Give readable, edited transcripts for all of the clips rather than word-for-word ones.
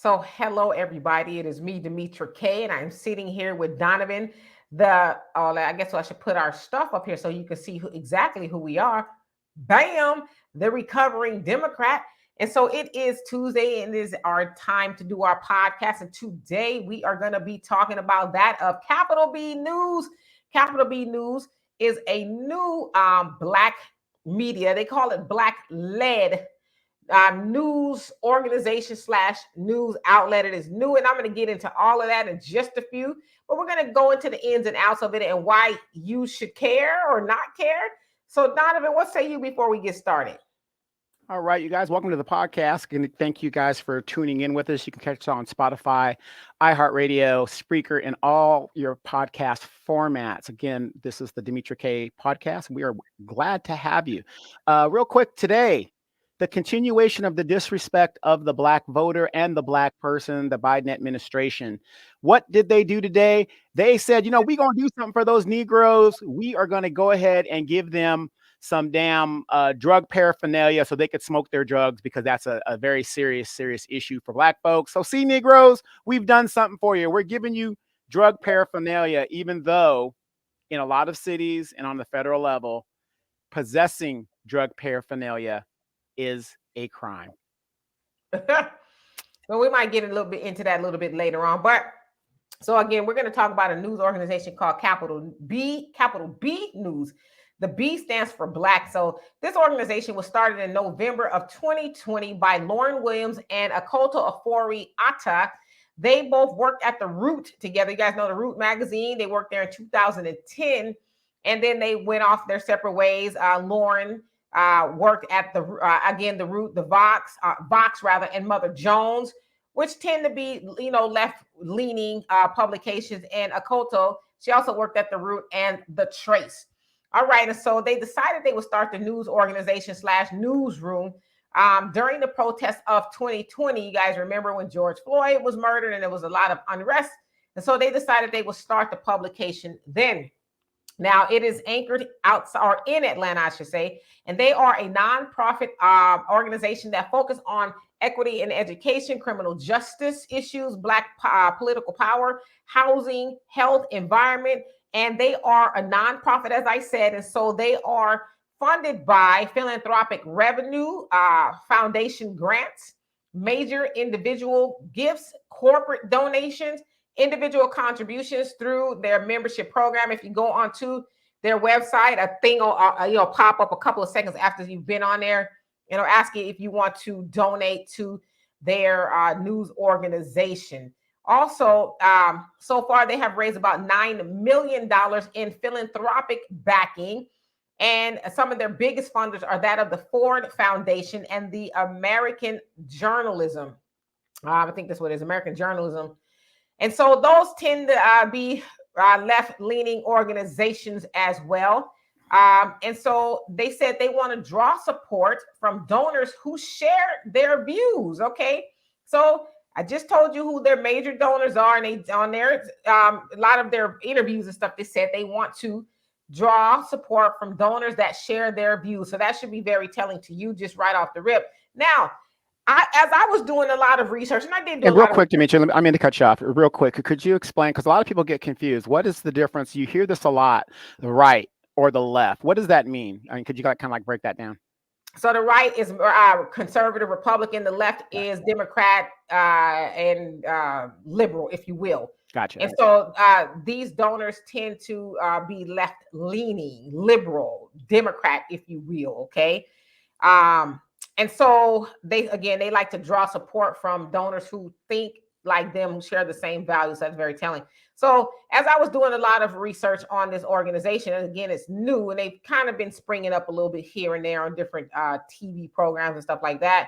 So, hello everybody. It is me, Demetra K, and I'm sitting here with Donovan. I guess I should put our stuff up here so you can see exactly who we are. Bam, the recovering Democrat. And so it is Tuesday, and it is our time to do our podcast. And today we are going to be talking about that of Capital B News. Capital B News is a new Black media. They call it Black led news organization slash news outlet. It is new, and I'm going to get into all of that in just a few, but we're going to go into the ins and outs of it and why you should care or not care. So, Donovan, what say you before we get started? All right, you guys, welcome to the podcast. And thank you guys for tuning in with us. You can catch us on Spotify, iHeartRadio, Spreaker, and all your podcast formats. Again, this is the Demetra K podcast. We are glad to have you. Real quick today, the continuation of the disrespect of the Black voter and the Black person, the Biden administration. What did they do today? They said, we're going to do something for those Negroes. We are going to go ahead and give them some damn drug paraphernalia so they could smoke their drugs, because that's a very serious issue for Black folks. So see, Negroes, we've done something for you. We're giving you drug paraphernalia, even though in a lot of cities and on the federal level, possessing drug paraphernalia is a crime. Well, we might get a little bit into that a little bit later on. But so again, we're going to talk about a news organization called Capital B News. The B stands for Black. So this organization was started in November of 2020 by Lauren Williams and Akoto Ofori-Atta. They both worked at The Root together. You guys know The Root magazine. They worked there in 2010, and then they went off their separate ways. Lauren worked at The Root, the Vox rather, and Mother Jones, which tend to be, left-leaning publications. And Akoto, she also worked at The Root and The Trace. All right, and so they decided they would start the news organization slash newsroom during the protests of 2020. You guys remember when George Floyd was murdered and there was a lot of unrest. And so they decided they would start the publication then. Now, it is anchored outside or in Atlanta, I should say, and they are a nonprofit organization that focus on equity and education, criminal justice issues, Black political power, housing, health, environment, and they are a nonprofit, as I said, and so they are funded by philanthropic revenue, foundation grants, major individual gifts, corporate donations, individual contributions through their membership program. If you go onto their website, a thing will pop up a couple of seconds after you've been on there, asking if you want to donate to their news organization. Also, so far they have raised about $9 million in philanthropic backing, and some of their biggest funders are that of the Ford Foundation and the American Journalism. I think that's what it is, American Journalism. And so those tend to be left-leaning organizations as well. And so they said they want to draw support from donors who share their views. Okay, so I just told you who their major donors are, and they on there a lot of their interviews and stuff. They said they want to draw support from donors that share their views. So that should be very telling to you just right off the rip. Now, as I was doing a lot of research, and I did do and real quick, Demetra, I'm going to cut you off real quick. Could you explain? Because a lot of people get confused. What is the difference? You hear this a lot, the right or the left. What does that mean? I mean, could you kind of break that down? So the right is conservative Republican. The left is Democrat and liberal, if you will. Gotcha. And so these donors tend to be left-leaning, liberal, Democrat, if you will. Okay. And so they like to draw support from donors who think like them, who share the same values. That's very telling. So as I was doing a lot of research on this organization, and again, it's new, and they've kind of been springing up a little bit here and there on different TV programs and stuff like that.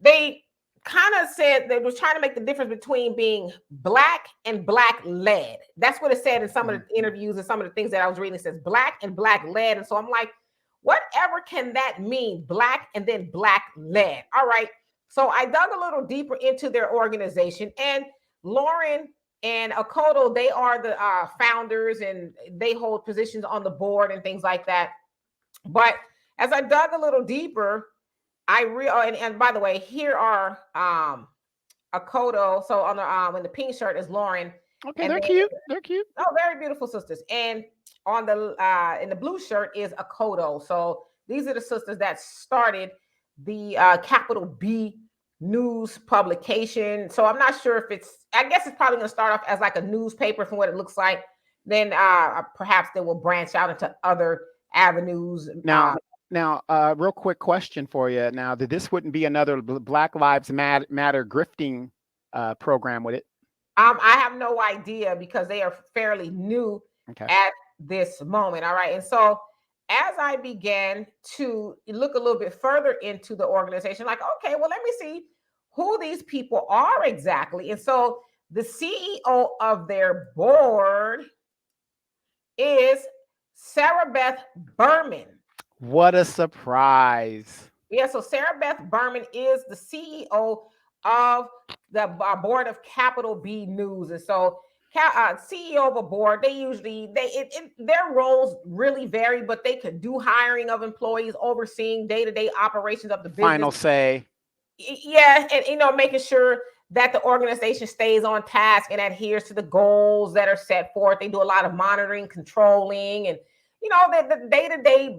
They kind of said they was trying to make the difference between being Black and Black led. That's what it said in some of the interviews and some of the things that I was reading. It says Black and Black led. And so I'm like, whatever can that mean? Black and then Black led. All right. So I dug a little deeper into their organization, and Lauren and Akoto, they are the founders, and they hold positions on the board and things like that. But as I dug a little deeper, and by the way, here are a Kodo. So on the in the pink shirt is Lauren, Okay, and they're then cute. They're cute. oh, very beautiful sisters. And on the in the blue shirt is a Kodo. So these are the sisters that started the capital B news publication. So I'm not sure if it's. I guess it's probably going to start off as like a newspaper from what it looks like. Then perhaps they will branch out into other avenues. Now, real quick question for you. Now, this wouldn't be another Black Lives Matter grifting program, would it? I have no idea because they are fairly new Okay. at this moment. All right. And so as I began to look a little bit further into the organization, like, okay, well, let me see who these people are exactly. And so the CEO of their board is Sarah Beth Berman. What a surprise. Yeah, so Sarah Beth Berman is the CEO of the board of Capital B News, and so CEO of a board, they usually their roles really vary, but they could do hiring of employees, overseeing day-to-day operations of the business. Final say. Yeah, and making sure that the organization stays on task and adheres to the goals that are set forth. They do a lot of monitoring, controlling, and the day-to-day,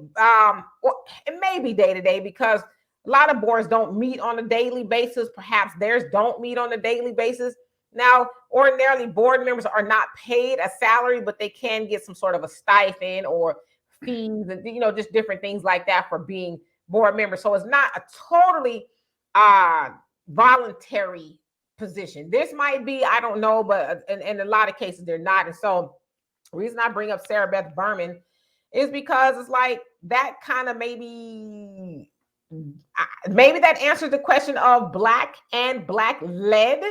it may be day-to-day because a lot of boards don't meet on a daily basis. Perhaps theirs don't meet on a daily basis. Now, ordinarily, board members are not paid a salary, but they can get some sort of a stipend or fees and just different things like that for being board members. So it's not a totally voluntary position. This might be, I don't know, but in a lot of cases they're not. And so the reason I bring up Sarah Beth Berman is because it's like that kind of maybe that answers the question of Black and Black led,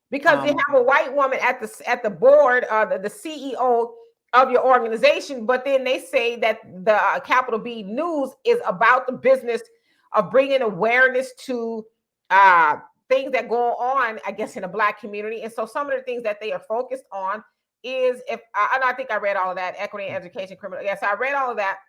because you have a white woman at the board, the CEO of your organization, but then they say that the Capital B News is about the business of bringing awareness to things that go on, I guess, in the Black community. And so some of the things that they are focused on is, and I think I read all of that, equity and education, criminal. Yes, I read all of that.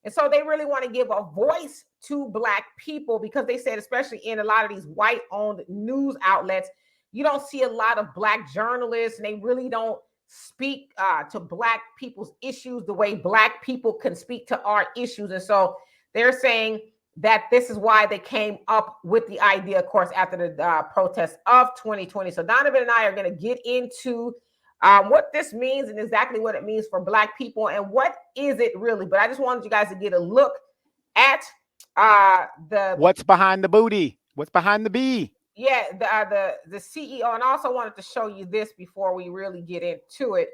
And so they really want to give a voice to Black people, because they said, especially in a lot of these white-owned news outlets, you don't see a lot of Black journalists, and they really don't speak to Black people's issues the way Black people can speak to our issues. And so they're saying that this is why they came up with the idea, of course, after the protests of 2020. So Donovan and I are going to get into what this means and exactly what it means for Black people and what is it really. But I just wanted you guys to get a look at what's behind the booty, what's behind the B. Yeah, the CEO, and I also wanted to show you this before we really get into it,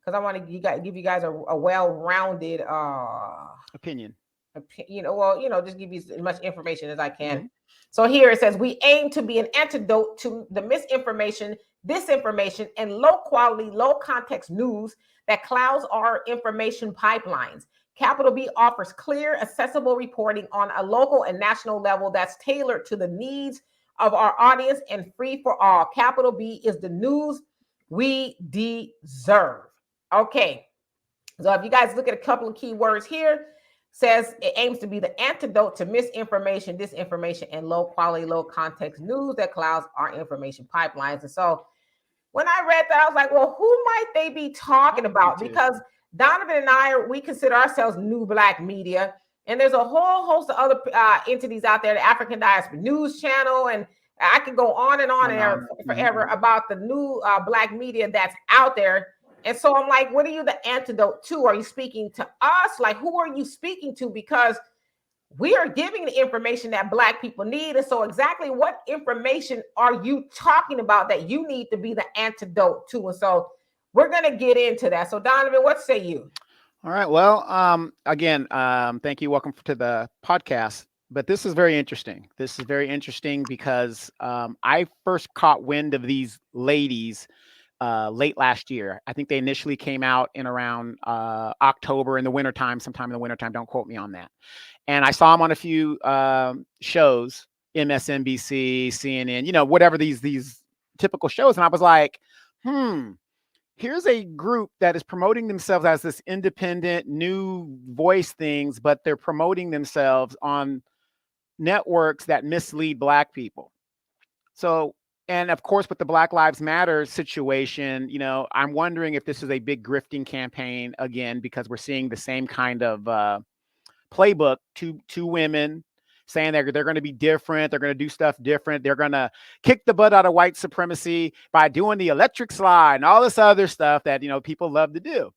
because I want to give you guys a well-rounded opinion. Just give you as much information as I can. Mm-hmm. So here it says, we aim to be an antidote to the misinformation, disinformation, and low-quality, low-context news that clouds our information pipelines. Capital B offers clear, accessible reporting on a local and national level that's tailored to the needs of our audience and free for all. Capital B is the news we deserve. Okay. So if you guys look at a couple of key words here, says it aims to be the antidote to misinformation, disinformation, and low quality, low context news that clouds our information pipelines. And so when I read that, I was like, well, who might they be talking about? Because Donovan and I, we consider ourselves new Black media. And there's a whole host of other entities out there, the African Diaspora News Channel, and I could go on and forever about the new Black media that's out there. And so I'm like, what are you the antidote to? Are you speaking to us? Like, who are you speaking to? Because we are giving the information that Black people need. And so exactly what information are you talking about that you need to be the antidote to? And so we're going to get into that. So Donovan, what say you? All right. Well, again, thank you. Welcome to the podcast. But this is very interesting. This is very interesting because I first caught wind of these ladies late last year. I think they initially came out in around October in the wintertime, sometime in the wintertime. Don't quote me on that. And I saw them on a few shows, MSNBC, CNN, whatever these typical shows. And I was like, here's a group that is promoting themselves as this independent new voice things, but they're promoting themselves on networks that mislead Black people. So, and of course, with the Black Lives Matter situation, I'm wondering if this is a big grifting campaign again, because we're seeing the same kind of playbook. Two women saying they're going to be different, they're going to do stuff different, they're going to kick the butt out of white supremacy by doing the electric slide and all this other stuff that people love to do.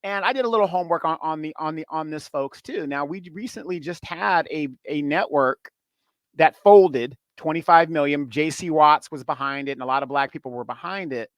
And I did a little homework on this, folks, too. Now, we recently just had a network that folded. 25 million. JC Watts was behind it, and a lot of Black people were behind it.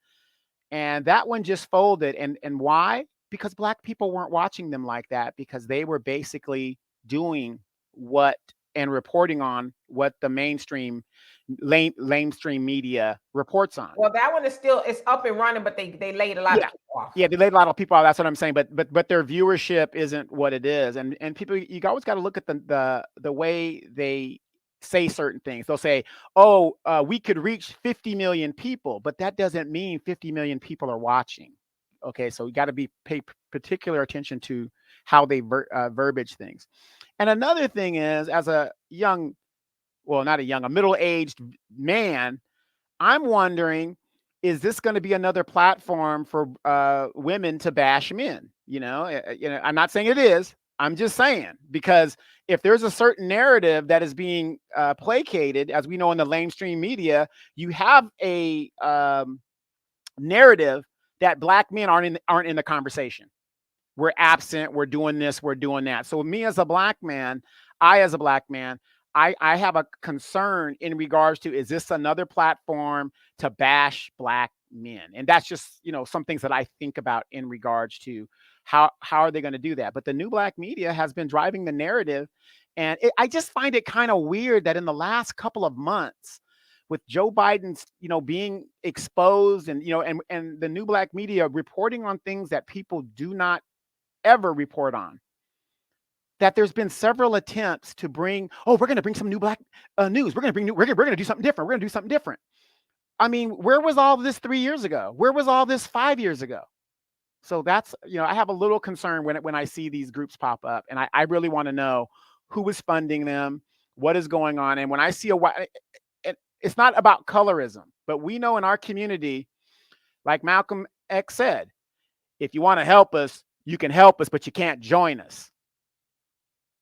And that one just folded. And why? Because Black people weren't watching them like that, because they were basically doing what and reporting on what the mainstream media reports on. Well, that one is still, it's up and running, but they laid a lot of people off. Yeah, they laid a lot of people off. That's what I'm saying. But their viewership isn't what it is. And people, you always got to look at the way they say certain things. They'll say, "Oh, we could reach 50 million people," but that doesn't mean 50 million people are watching. Okay, so you got to pay particular attention to how they verbiage things. And another thing is, as a middle-aged man, I'm wondering, is this going to be another platform for women to bash men? I'm not saying it is. I'm just saying, because if there's a certain narrative that is being placated, as we know in the mainstream media, you have a narrative that Black men aren't in the conversation. We're absent. We're doing this. We're doing that. So me as a Black man, I have a concern in regards to, is this another platform to bash Black men? And that's just, some things that I think about in regards to how are they going to do that? But the new Black media has been driving the narrative. And I just find it kind of weird that in the last couple of months, with Joe Biden's, being exposed, and, and the new Black media reporting on things that people do not ever report on, that there's been several attempts to bring, we're going to bring some new Black news. We're going to do something different. We're going to do something different. I mean, where was all this 3 years ago? Where was all this 5 years ago? So that's, I have a little concern when I see these groups pop up, and I really want to know who is funding them, what is going on. And when I see it's not about colorism, but we know in our community, like Malcolm X said, if you want to help us, you can help us, but you can't join us.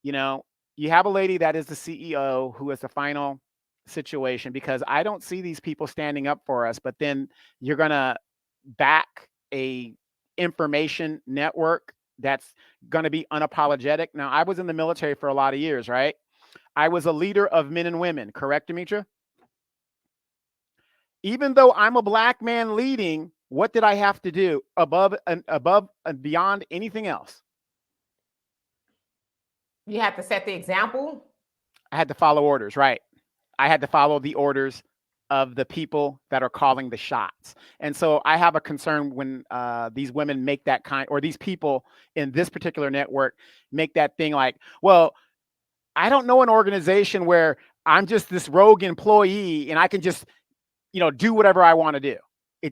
You have a lady that is the CEO who is the final situation, because I don't see these people standing up for us. But then you're going to back a information network that's going to be unapologetic. Now, I was in the military for a lot of years, right? I was a leader of men and women, correct, Demetra? Even though I'm a Black man leading, what did I have to do above and beyond anything else? You have to set the example. I had to follow orders, right? I had to follow the orders of the people that are calling the shots. And so I have a concern when these women make that or these people in this particular network make that thing like, well, I don't know an organization where I'm just this rogue employee and I can just, do whatever I want to do.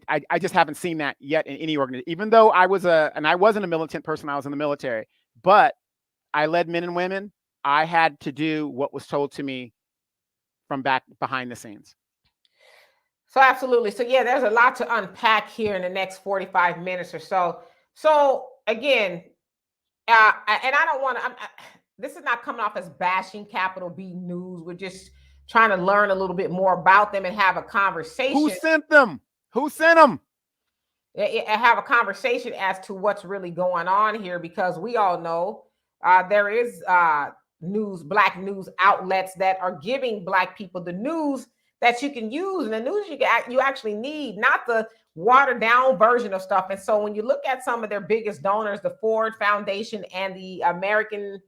I just haven't seen that yet in any organization. Even though I wasn't a militant person, I was in the military, but I led men and women. I had to do what was told to me from back behind the scenes. So absolutely. So yeah, there's a lot to unpack here in the next 45 minutes or so. So again, and I don't want to, this is not coming off as bashing Capital B News. We're just trying to learn a little bit more about them and have a conversation. Who sent them? Who sent them? Have a conversation as to what's really going on here, because we all know there is Black news outlets that are giving Black people the news that you can use, and the news you actually need, not the watered down version of stuff. And so when you look at some of their biggest donors, the Ford Foundation and the American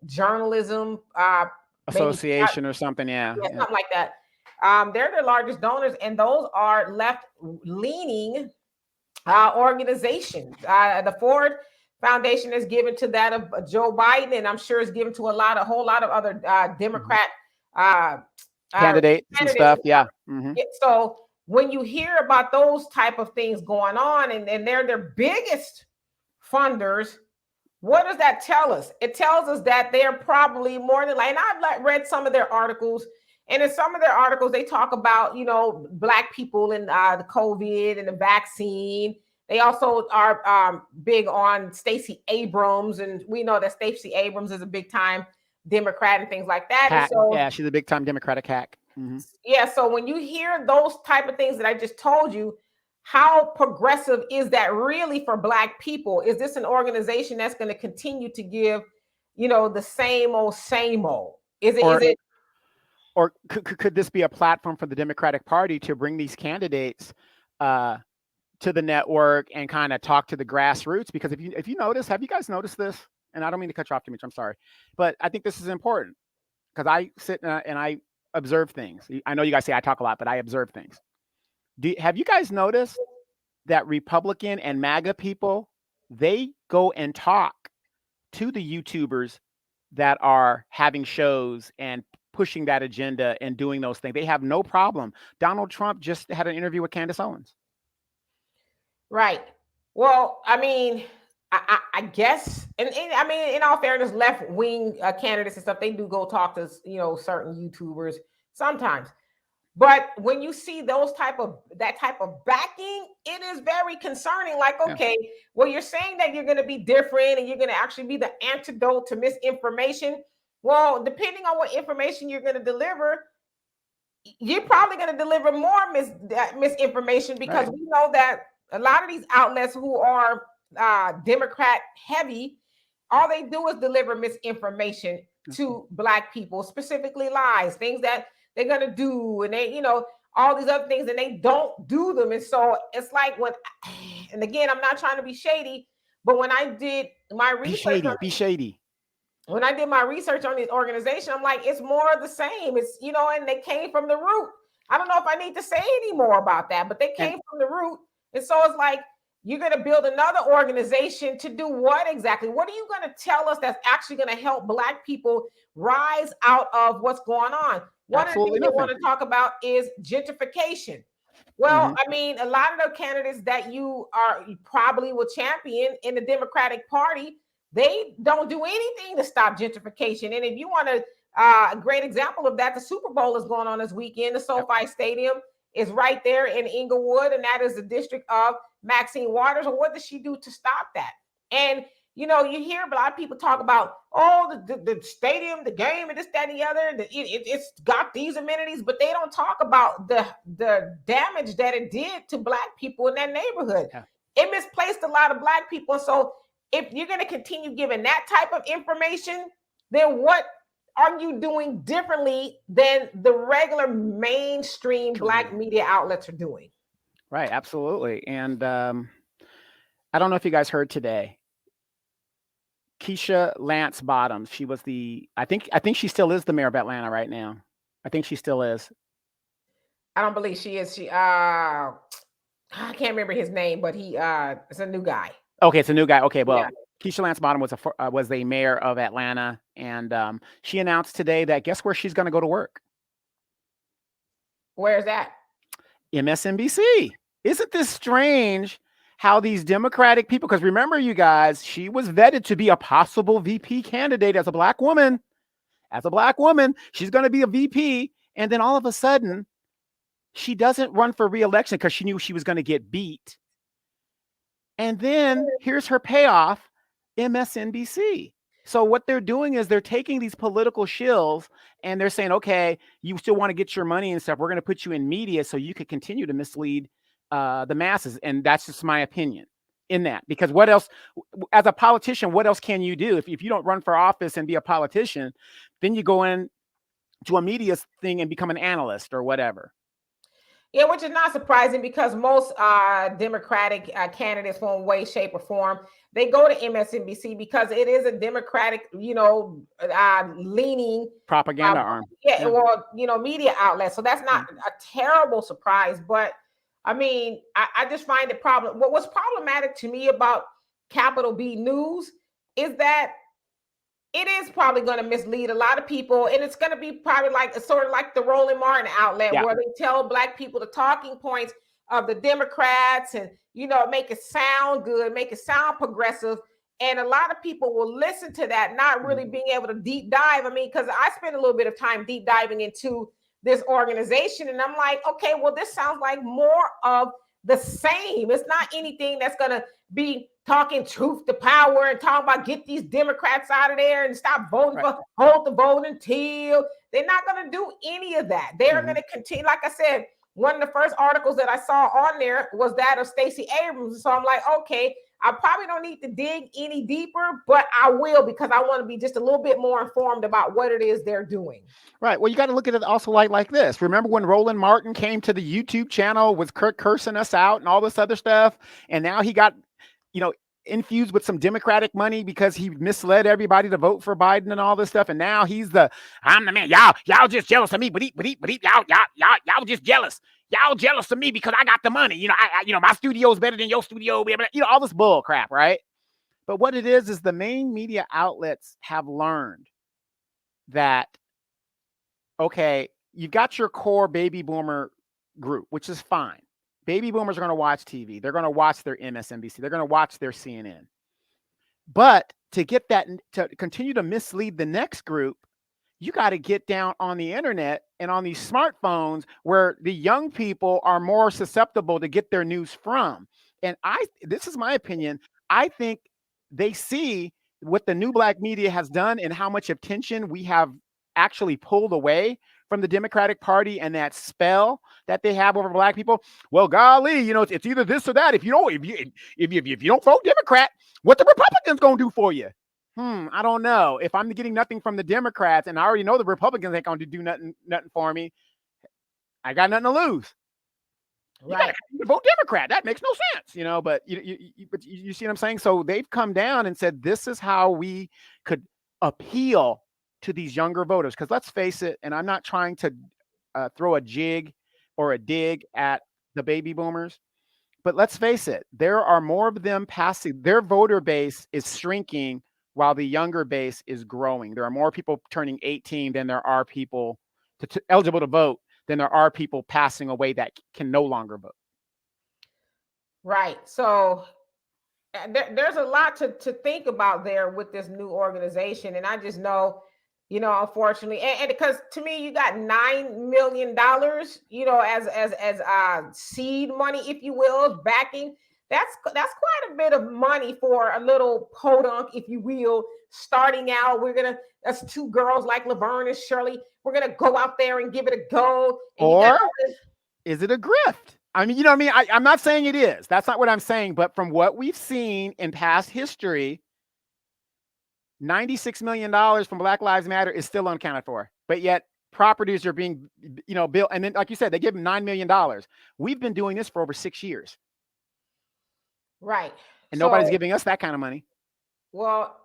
Journalism Association or something, something like that, they're the largest donors, and those are left-leaning organizations. The Ford Foundation is given to that of Joe Biden, and I'm sure it's given to a whole lot of other Democrat candidates and stuff. Yeah. Mm-hmm. So when you hear about those type of things going on, and they're their biggest funders, what does that tell us? It tells us that they're probably more than like, and I've read some of their articles, And in some of their articles, they talk about, Black people and the COVID and the vaccine. They also are big on Stacey Abrams, and we know that Stacey Abrams is a big time Democrat and things like that. Hack. And so, Yeah, she's a big time Democratic hack. yeah, so when you hear those type of things that I just told you, how progressive is that really for Black people? Is this an organization that's going to continue to give, the same old, same old? Is it? Or could this be a platform for the Democratic Party to bring these candidates to the network and kind of talk to the grassroots? Because if you notice, have you guys noticed this? And I don't mean to cut you off too much, I'm sorry, but I think this is important because I sit and I observe things. I know you guys say I talk a lot, but I observe things. Have you guys noticed that Republican and MAGA people, they go and talk to the YouTubers that are having shows and pushing that agenda and doing those things? They have no problem. Donald Trump just had an interview with Candace Owens. Right. Well, I mean, I guess, and I mean, in all fairness, left wing candidates and stuff, they do go talk to certain YouTubers sometimes. But when you see that type of backing, it is very concerning. Like, okay, well, you're saying that you're going to be different and you're going to actually be the antidote to misinformation. Well, depending on what information you're going to deliver, you're probably going to deliver more misinformation, because we know that a lot of these outlets who are Democrat heavy, all they do is deliver misinformation to Black people, specifically lies, things that they're going to do, and they, all these other things, and they don't do them. And so it's like and again, I'm not trying to be shady, but when I did my research, be shady. When I did my research on this organization, I'm like, it's more of the same. It's, and they came from the root. I don't know if I need to say any more about that, but they came from the root. And so it's like, you're going to build another organization to do what exactly? What are you going to tell us that's actually going to help Black people rise out of what's going on? One of the things they want to talk about is gentrification. Well, I mean, a lot of the candidates that you probably will champion in the Democratic Party, they don't do anything to stop gentrification. And if you want a great example of that, the Super Bowl is going on this weekend. The SoFi Stadium is right there in Inglewood, and that is the district of Maxine Waters. And what does she do to stop that? And you hear a lot of people talk about, the stadium, the game, and this, that, and the other. It's got these amenities, but they don't talk about the damage that it did to Black people in that neighborhood. Yeah. It misplaced a lot of Black people. So if you're going to continue giving that type of information, then what are you doing differently than the regular mainstream Black media outlets are doing? Right, absolutely. And I don't know if you guys heard today, Keisha Lance Bottoms. She was I think she still is the mayor of Atlanta right now. I think she still is. I don't believe she is. I can't remember his name, but it's a new guy. Okay, it's a new guy. Okay, well, yeah. Keisha Lance Bottom was the mayor of Atlanta, and she announced today that guess where she's going to go to work? Where's that? MSNBC. Isn't this strange? How these Democratic people, because remember, you guys, she was vetted to be a possible VP candidate as a Black woman. As a Black woman, she's going to be a VP. And then all of a sudden, she doesn't run for re-election because she knew she was going to get beat. And then here's her payoff, MSNBC. So what they're doing is they're taking these political shills and they're saying, okay, you still want to get your money and stuff. We're going to put you in media so you could continue to mislead the masses. And that's just my opinion in that, because what else, as a politician, what else can you do? If you don't run for office and be a politician, then you go in to a media thing and become an analyst or whatever. Yeah, which is not surprising because most Democratic candidates, one way, shape, or form, they go to MSNBC because it is a Democratic, leaning propaganda arm. Yeah, well, media outlet. So that's not a terrible surprise. But I mean, I just find it problem. What was problematic to me about Capital B News is that it is probably going to mislead a lot of people, and it's going to be probably like sort of like the Roland Martin outlet, where they tell Black people the talking points of the Democrats and make it sound good, make it sound progressive, and a lot of people will listen to that, not really being able to deep dive. I mean, because I spent a little bit of time deep diving into this organization. And I'm like, okay, well, this sounds like more of the same. It's not anything that's going to be talking truth to power and talking about get these Democrats out of there and stop voting for hold the vote until. They're not going to do any of that. They're going to continue. Like I said, one of the first articles that I saw on there was that of Stacey Abrams. So I'm like, okay, I probably don't need to dig any deeper, but I will, because I want to be just a little bit more informed about what it is they're doing. Right. Well, you got to look at it also like this. Remember when Roland Martin came to the YouTube channel, was cursing us out and all this other stuff, and now he got, infused with some Democratic money because he misled everybody to vote for Biden and all this stuff. And now I'm the man. Y'all just jealous of me, but y'all just jealous. Y'all jealous of me because I got the money. My studio is better than your studio. All this bull crap, right? But what it is the main media outlets have learned that, okay, you've got your core baby boomer group, which is fine. Baby boomers are going to watch TV. They're going to watch their MSNBC. They're going to watch their CNN. But to get that, to continue to mislead the next group, you got to get down on the internet and on these smartphones where the young people are more susceptible to get their news from. And this is my opinion. I think they see what the new black media has done and how much attention we have actually pulled away from the Democratic Party and that spell that they have over black people. Well, golly, it's either this or that. If you don't vote Democrat, what the Republicans gonna do for you? I don't know. If I'm getting nothing from the Democrats, and I already know the Republicans ain't gonna do nothing for me, I got nothing to lose. Right. You gotta vote Democrat. That makes no sense, But you see what I'm saying? So they've come down and said this is how we could appeal to these younger voters. Because let's face it, and I'm not trying to throw a jig or a dig at the baby boomers, but let's face it, there are more of them passing. Their voter base is shrinking while the younger base is growing. There are more people turning 18 than there are people eligible to vote than there are people passing away that can no longer vote. Right. So there's a lot to think about there with this new organization. And I just know, unfortunately, and because to me, you got $9 million, as seed money, if you will, backing. That's quite a bit of money for a little podunk, if you will, starting out. That's two girls like Laverne and Shirley. We're gonna go out there and give it a go. Or is it a grift? I mean, I'm not saying it is. That's not what I'm saying. But from what we've seen in past history, $96 million from Black Lives Matter is still unaccounted for. But yet properties are being, built. And then, like you said, they give them $9 million. We've been doing this for over 6 years. Right. And nobody's giving us that kind of money. Well,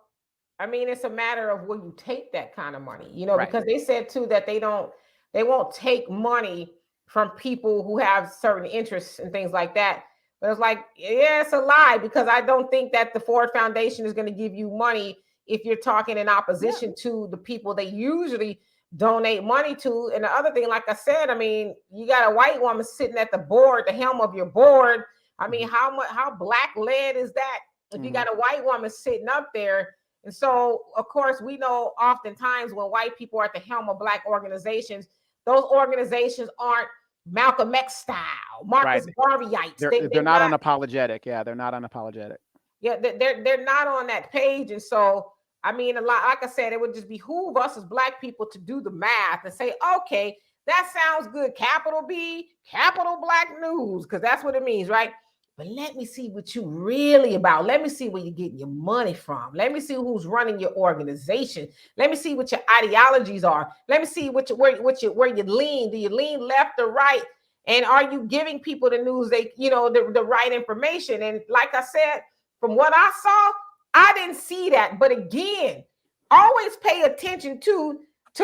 I mean, it's a matter of where you take that kind of money, because they said too that they won't take money from people who have certain interests and things like that. But it's like, yeah, it's a lie, because I don't think that the Ford Foundation is going to give you money if you're talking in opposition to the people they usually donate money to. And the other thing, like I said, I mean, you got a white woman sitting at the helm of your board. I mean, how black led is that if you got a white woman sitting up there? And so, of course, we know oftentimes when white people are at the helm of black organizations, those organizations aren't Malcolm X style, Marcus Garveyites. They're not unapologetic. Yeah, they're not unapologetic. Yeah, they're not on that page. And so, I mean, like I said, it would just behoove us as black people to do the math and say, okay, that sounds good. Capital B, capital Black News, because that's what it means, right? But let me see what you really about. Let me see where you're getting your money from. Let me see who's running your organization. Let me see what your ideologies are. Let me see where you lean. Do you lean left or right? And are you giving people the news the right information? And like I said, from what I saw, I didn't see that. But again, always pay attention to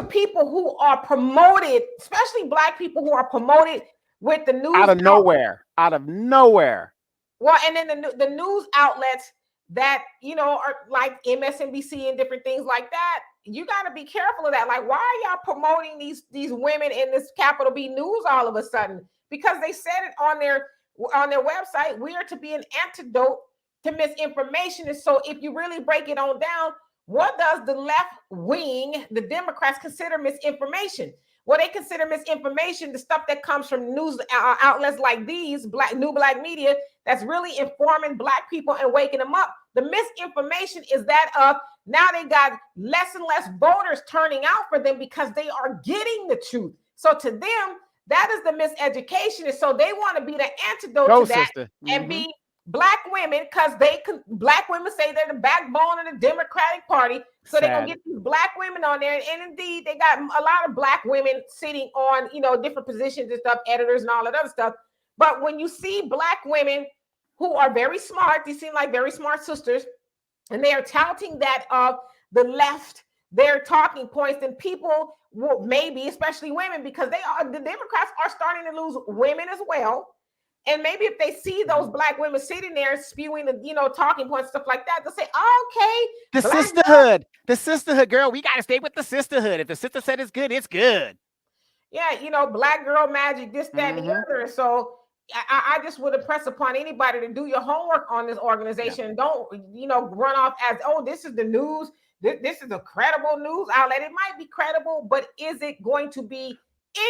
people who are promoted, especially black people who are promoted with the news out of nowhere. Well, and then the news outlets that, are like MSNBC and different things like that, you got to be careful of that. Like, why are y'all promoting these women in this capital B news all of a sudden? Because they said it on their website, we are to be an antidote to misinformation. And so if you really break it on down, what does the left wing, the Democrats, consider misinformation? what they consider misinformation, the stuff that comes from news outlets like these, new black media, that's really informing black people and waking them up. The misinformation is that of now they got less and less voters turning out for them because they are getting the truth. So to them, that is the miseducation. And so they want to be the antidote to that and be black women, because black women say they're the backbone of the Democratic Party. So they're gonna get these black women on there. And indeed, they got a lot of black women sitting on, different positions and stuff, editors and all that other stuff. But when you see black women who are very smart, they seem like very smart sisters, and they are touting that of the left, their talking points, and people will maybe, especially women, because the Democrats are starting to lose women as well. And maybe if they see those black women sitting there spewing the, talking points, stuff like that, they'll say, okay. The sisterhood, girl, we got to stay with the sisterhood. If the sister said it's good, it's good. Yeah, black girl magic, this, that, and the other. So I just would impress upon anybody to do your homework on this organization. And don't, run off as, oh, this is the news. This is a credible news outlet. It might be credible, but is it going to be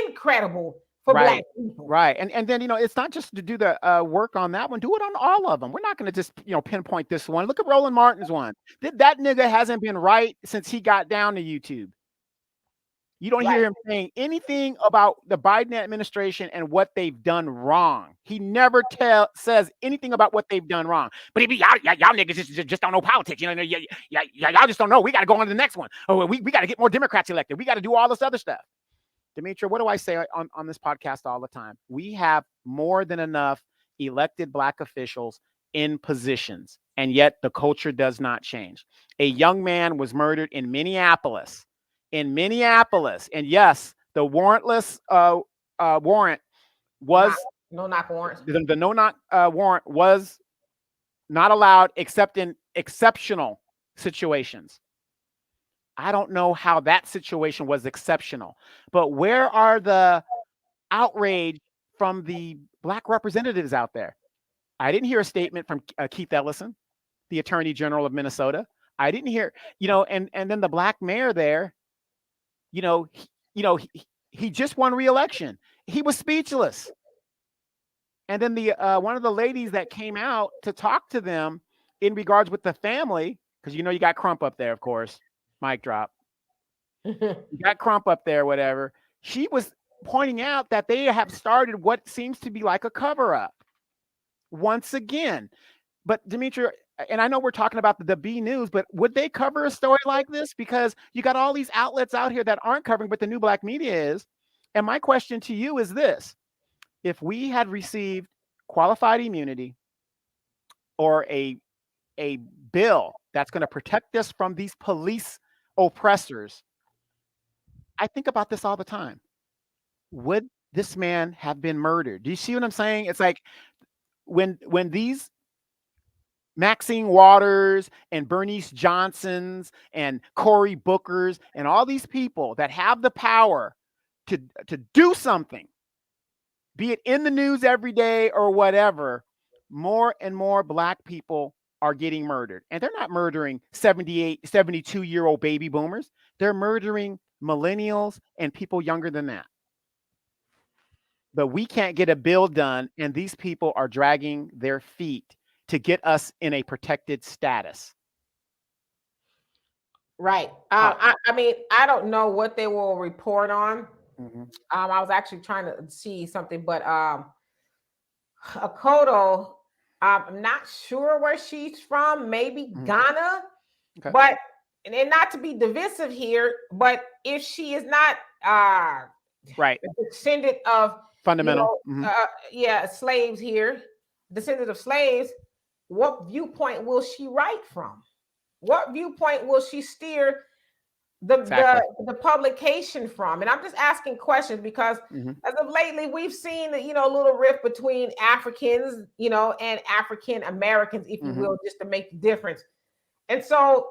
incredible for black people? Right. And then, it's not just to do the work on that one. Do it on all of them. We're not going to just, pinpoint this one. Look at Roland Martin's one. That nigga hasn't been right since he got down to YouTube. You don't hear him saying anything about the Biden administration and what they've done wrong. He never says anything about what they've done wrong. But y'all niggas just don't know politics. Y'all just don't know. We got to go on to the next one. Oh, we got to get more Democrats elected. We got to do all this other stuff. Demetria, what do I say on this podcast all the time? We have more than enough elected black officials in positions, and yet the culture does not change. A young man was murdered in Minneapolis. And yes, the warrantless warrant was no-knock warrant. The no-knock warrant was not allowed except in exceptional situations. I don't know how that situation was exceptional, but where are the outrage from the black representatives out there? I didn't hear a statement from Keith Ellison, the Attorney General of Minnesota. I didn't hear, and then the black mayor there. He just won re-election. He was speechless. And then the one of the ladies that came out to talk to them in regards with the family, because you got Crump up there, of course. Mic drop. You got Crump up there, whatever. She was pointing out that they have started what seems to be like a cover-up once again. But Demetria, and I know we're talking about the B News, but would they cover a story like this? Because you got all these outlets out here that aren't covering, but the new black media is. And my question to you is this: if we had received qualified immunity or a bill that's going to protect us from these police oppressors, I think about this all the time. Would this man have been murdered? Do you see what I'm saying? It's like when these Maxine Waters and Bernice Johnsons and Cory Bookers and all these people that have the power to do something, be it in the news every day or whatever, more and more black people are getting murdered. And they're not murdering 78, 72-year-old baby boomers. They're murdering millennials and people younger than that. But we can't get a bill done, and these people are dragging their feet to get us in a protected status. Right. I mean, I don't know what they will report on. I was actually trying to see something, but Akoto, I'm not sure where she's from, maybe Ghana, but, and not to be divisive here, but if she is not right, a descendant of fundamental, slaves here, descendant of slaves, what viewpoint will she write from? What viewpoint will she steer the publication from? And I'm just asking questions because as of lately, we've seen a little rift between Africans, and African Americans, if you will, just to make the difference. And so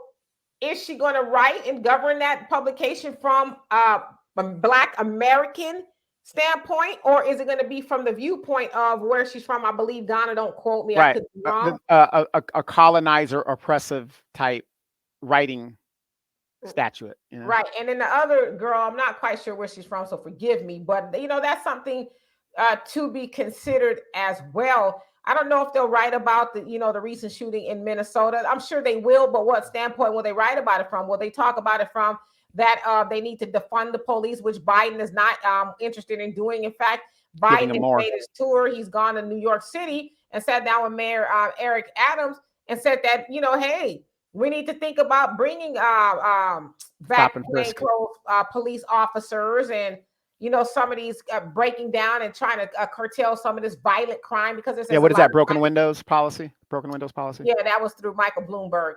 is she going to write and govern that publication from a Black American standpoint, or is it going to be from the viewpoint of where she's from? I believe Ghana, don't quote me, I could be wrong. A colonizer, oppressive type writing statute. Right. And then the other girl, I'm not quite sure where she's from, so forgive me, but that's something to be considered as well. I don't know if they'll write about the recent shooting in Minnesota. I'm sure they will, but what standpoint will they write about it from? Will they talk about it from that they need to defund the police, which Biden is not interested in doing? In fact, Biden made his tour. He's gone to New York City and sat down with Mayor Eric Adams and said that, hey, we need to think about bringing back plainclothes police officers and some of these breaking down and trying to curtail some of this violent crime because there's what is that broken windows policy? Yeah, that was through Michael Bloomberg.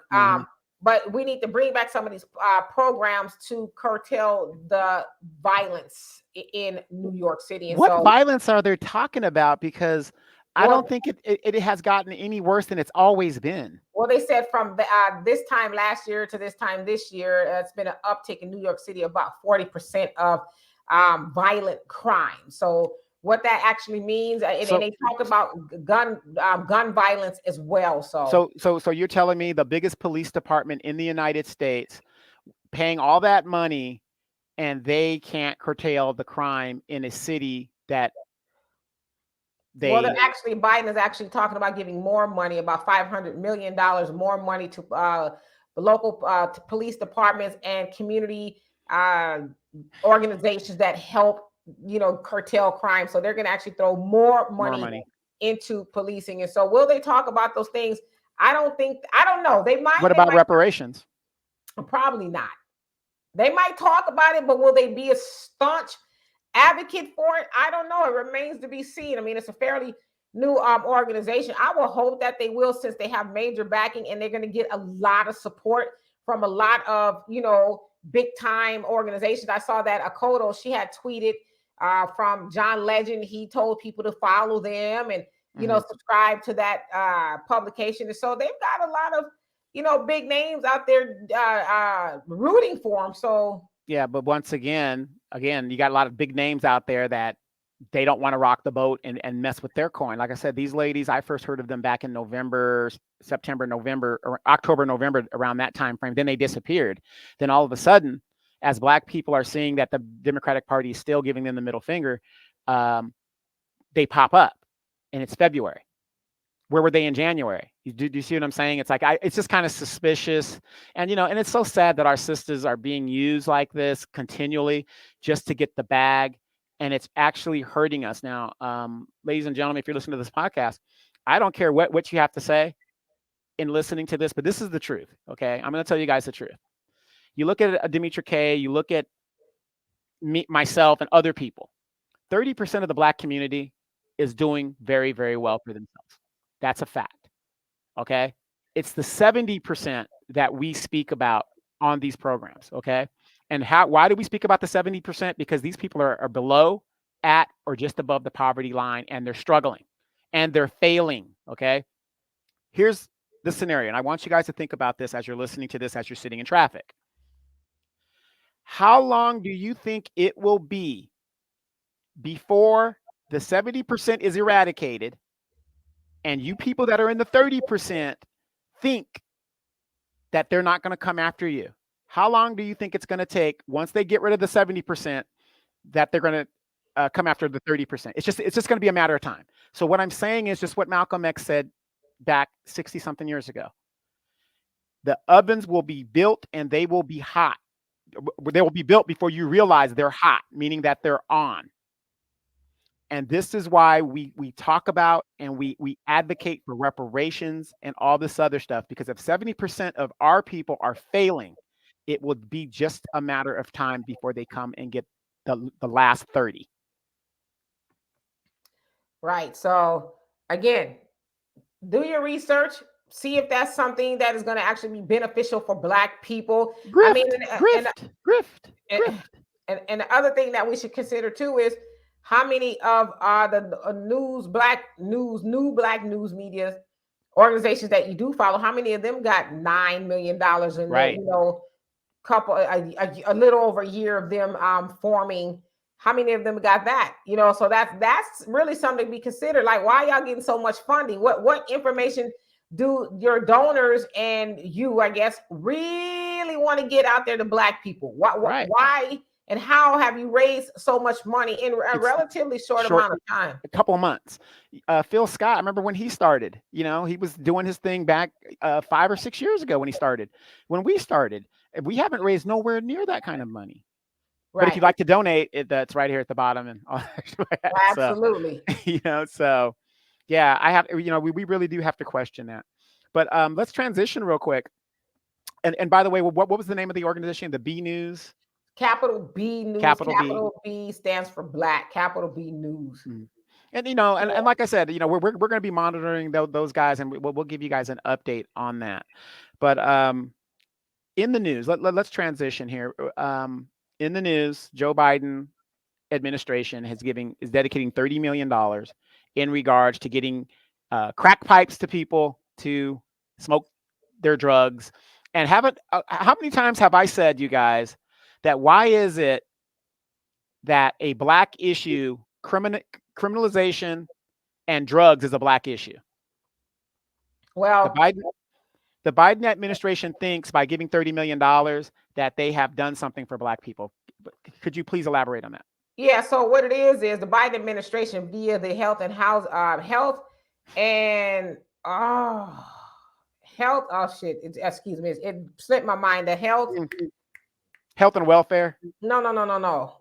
But we need to bring back some of these programs to curtail the violence in New York City. And what violence are they talking about? Because I don't think it has gotten any worse than it's always been. Well, they said from this time last year to this time this year, it's been an uptick in New York City, about 40% of violent crime. So what that actually means, and they talk about gun violence as well. So you're telling me the biggest police department in the United States paying all that money and they can't curtail the crime in a city that Biden is actually talking about giving more money, about $500 million more money to the local police departments and community organizations that help, curtail crime. So they're going to actually throw more money into policing. And so will they talk about those things? I don't know. They might. What about reparations? Probably not. They might talk about it, but will they be a staunch advocate for it? I don't know. It remains to be seen. I mean, it's a fairly new organization. I will hope that they will, since they have major backing and they're going to get a lot of support from a lot of, big time organizations. I saw that Akoto, she had tweeted from John Legend. He told people to follow them and, subscribe to that publication. And so they've got a lot of, big names out there rooting for them. So yeah, but once again, you got a lot of big names out there that they don't want to rock the boat and mess with their coin. Like I said, these ladies, I first heard of them back in September, November, or October, November, around that time frame. Then they disappeared. Then all of a sudden, as Black people are seeing that the Democratic Party is still giving them the middle finger, they pop up, and it's February. Where were they in January? Do you see what I'm saying? It's like it's just kind of suspicious, and and it's so sad that our sisters are being used like this continually just to get the bag, and it's actually hurting us now. Ladies and gentlemen, if you're listening to this podcast, I don't care what you have to say in listening to this, but this is the truth. Okay, I'm going to tell you guys the truth. You look at Demetra K, you look at me, myself, and other people. 30% of the Black community is doing very, very well for themselves. That's a fact. Okay. It's the 70% that we speak about on these programs. Okay. And why do we speak about the 70%? Because these people are below, at, or just above the poverty line, and they're struggling and they're failing. Okay. Here's the scenario. And I want you guys to think about this as you're listening to this, as you're sitting in traffic. How long do you think it will be before the 70% is eradicated and you people that are in the 30% think that they're not going to come after you? How long do you think it's going to take once they get rid of the 70% that they're going to come after the 30%? It's just going to be a matter of time. So what I'm saying is just what Malcolm X said back 60 something years ago. The ovens will be built and they will be hot. They will be built before you realize they're hot, meaning that they're on. And this is why we talk about and we advocate for reparations and all this other stuff, because if 70% of our people are failing, it would be just a matter of time before they come and get the last 30. Right. So again, do your research. See if that's something that is going to actually be beneficial for Black people. Grift. And the other thing that we should consider too is how many of the new Black news media organizations that you do follow, how many of them got $9 million in right. A little over a year of them forming. How many of them got that? So that's really something to be considered. Like, why y'all getting so much funding? What information do your donors and you, I guess, really really want to get out there to Black people? Right. Why and how have you raised so much money in a relatively short amount of time? A couple of months. Phil Scott, I remember when he started, he was doing his thing back 5 or 6 years ago when he started. When we started, we haven't raised nowhere near that kind of money. But if Right. you'd like to donate, that's right here at the bottom. And all that. Absolutely. So yeah, I have, we really do have to question that. But let's transition real quick. And by the way, what was the name of the organization? The B News? Capital B News. Capital B stands for Black. Capital B News. Mm. And and like I said, we're going to be monitoring those guys, and we'll give you guys an update on that. But in the news, let's transition here. In the news, Joe Biden administration is dedicating $30 million in regards to getting crack pipes to people to smoke their drugs. And how many times have I said, you guys, that why is it that a Black issue, criminalization and drugs, is a Black issue? Well, the Biden administration thinks by giving $30 million that they have done something for Black people. Could you please elaborate on that? Yeah. So what it is the Biden administration via the health and excuse me, it slipped my mind. The health and welfare. No.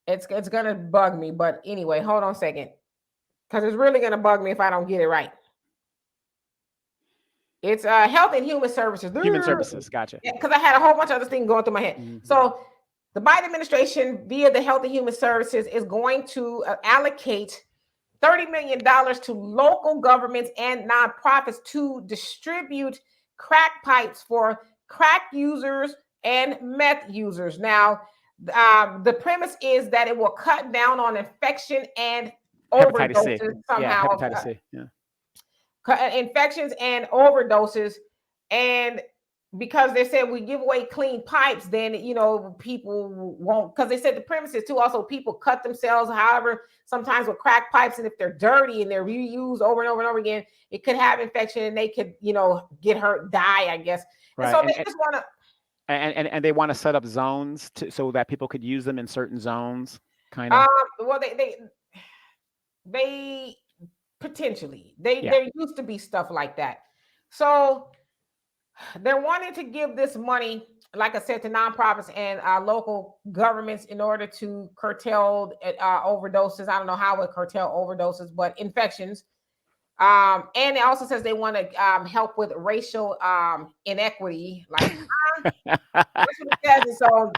It's gonna bug me, but anyway, hold on a second, because it's really gonna bug me if I don't get it right. It's Health and Human Services. Human Services, gotcha. Because I had a whole bunch of other things going through my head. Mm-hmm. So the Biden administration, via the Health and Human Services, is going to allocate $30 million to local governments and nonprofits to distribute crack pipes for crack users and meth users. Now, the premise is that it will cut down on infection and overdoses somehow. Yeah, hepatitis C. Yeah. Infections and overdoses, and because they said we give away clean pipes, then people won't, because they said the premise is too also people cut themselves, however, sometimes with crack pipes, and if they're dirty and they're reused over and over and over again, it could have infection and they could get hurt, die, I guess. Right. And so they just want to and they want to set up zones so that people could use them in certain zones, kind of. Well, they potentially there used to be stuff like that, so they're wanting to give this money, like I said, to nonprofits and local governments in order to curtail overdoses. I don't know how it curtail overdoses, but infections. And it also says they want to help with racial inequity. Like that's what it says. And so